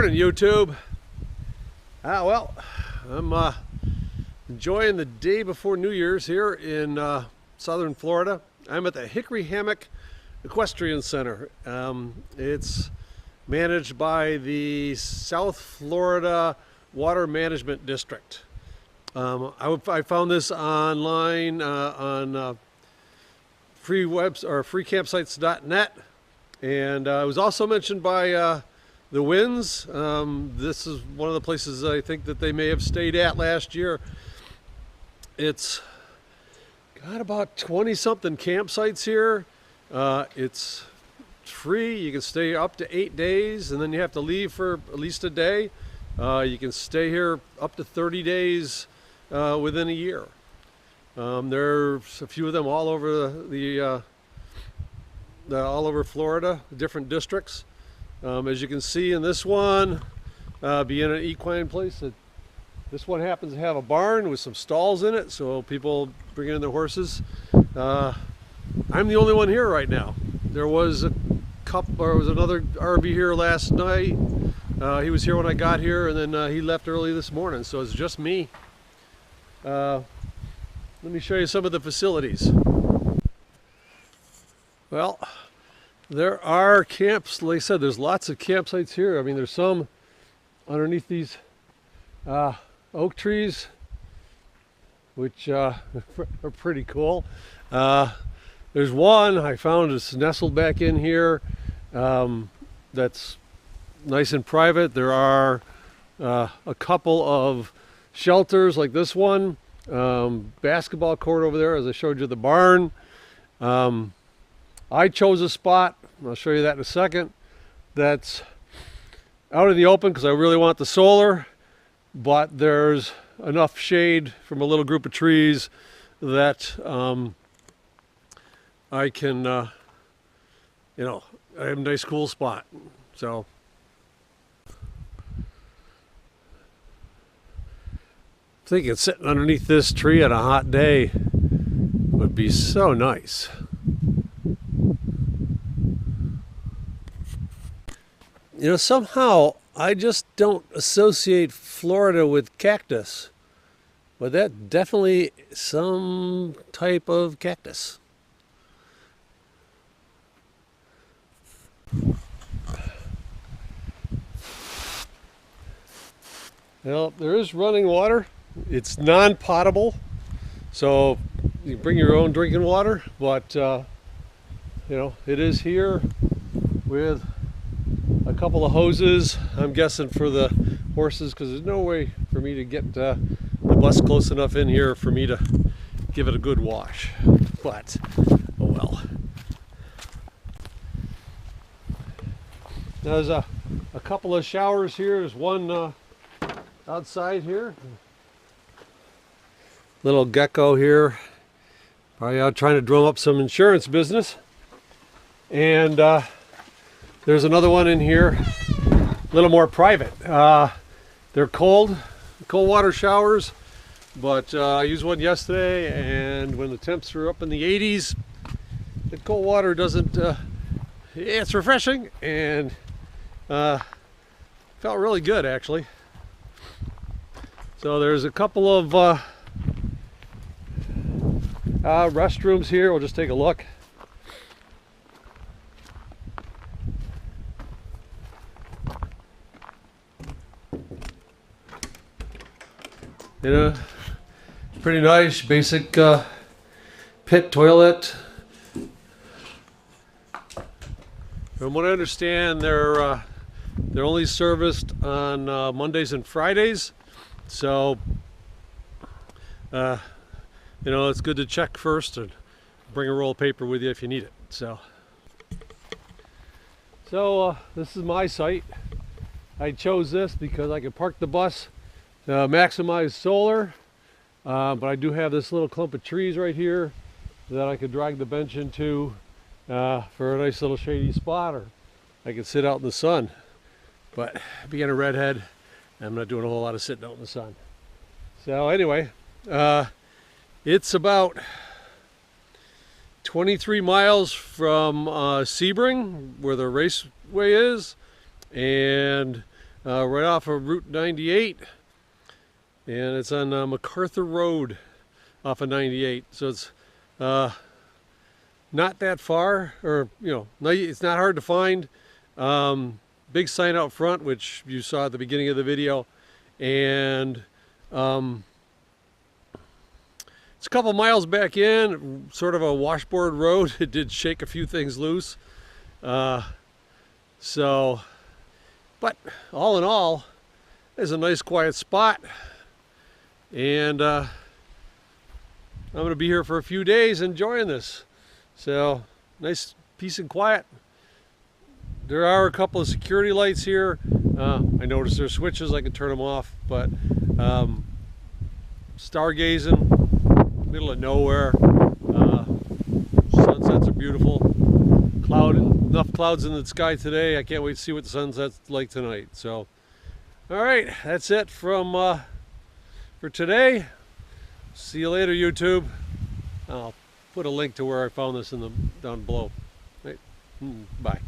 Morning, YouTube. Well, I'm enjoying the day before New Year's here in southern Florida. I'm at the Hickory Hammock Equestrian Center. It's managed by the South Florida Water Management District. I found this online on freecampsites.net, and it was also mentioned by the Winds. This is one of the places I think that they may have stayed at last year. It's got about 20-something campsites here. It's free. You can stay up to 8 days, and then you have to leave for at least a day. You can stay here up to 30 days within a year. There's a few of them all over all over Florida, different districts. As you can see in this one, being an equine place, this one happens to have a barn with some stalls in it, so people bring in their horses. I'm the only one here right now. There was another RV here last night. He was here when I got here, and then he left early this morning, so it's just me. Let me show you some of the facilities. Well, there are camps, like I said, there's lots of campsites here. I mean, there's some underneath these oak trees, which are pretty cool. There's one I found is nestled back in here that's nice and private. There are a couple of shelters like this one, basketball court over there, as I showed you the barn. I chose a spot, I'll show you that in a second, that's out in the open because I really want the solar, but there's enough shade from a little group of trees that I can, I have a nice cool spot. So I'm thinking sitting underneath this tree on a hot day would be so nice. Somehow I just don't associate Florida with cactus, but that's definitely some type of cactus. Well, there is running water. It's non-potable, so you bring your own drinking water, but it is here with a couple of hoses, I'm guessing for the horses, because there's no way for me to get the bus close enough in here for me to give it a good wash. But, oh well. There's a couple of showers here. There's one outside here. Little gecko here, probably out trying to drum up some insurance business. And there's another one in here, a little more private. They're cold water showers, but I used one yesterday, and when the temps were up in the 80s, the cold water doesn't, it's refreshing, and felt really good actually. So there's a couple of restrooms here. We'll just take a look. Pretty nice, basic pit toilet. From what I understand, they're only serviced on Mondays and Fridays, so it's good to check first and bring a roll of paper with you if you need it. So this is my site. I chose this because I could park the bus, maximize solar, but I do have this little clump of trees right here that I could drag the bench into for a nice little shady spot, or I could sit out in the sun. But being a redhead, I'm not doing a whole lot of sitting out in the sun. So anyway, it's about 23 miles from Sebring, where the raceway is, and right off of Route 98, and it's on MacArthur Road off of 98. So it's not that far, or it's not hard to find. Big sign out front, which you saw at the beginning of the video, and it's a couple miles back in, sort of a washboard road. It did shake a few things loose. But all in all, it's a nice quiet spot. And I'm going to be here for a few days enjoying this. So, nice peace and quiet. There are a couple of security lights here. I noticed there's switches, I can turn them off, but stargazing, middle of nowhere. Sunsets are beautiful. Enough clouds in the sky today. I can't wait to see what the sunset's like tonight. So, all right, that's it from for today. See you later, YouTube. I'll put a link to where I found this down below. Right. Bye.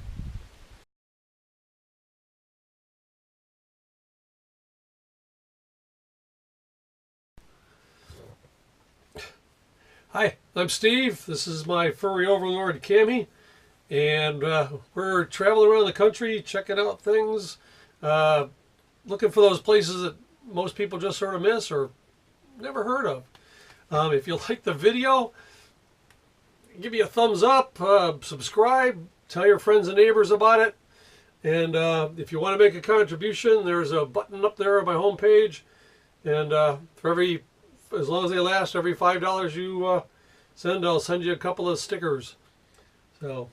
Hi, I'm Steve. This is my furry overlord, Cammy, and we're traveling around the country, checking out things, looking for those places that most people just sort of miss or never heard of. If you like the video, give me a thumbs up, subscribe, tell your friends and neighbors about it, and if you want to make a contribution, there's a button up there on my homepage, and as long as they last, every $5 you send, I'll send you a couple of stickers. So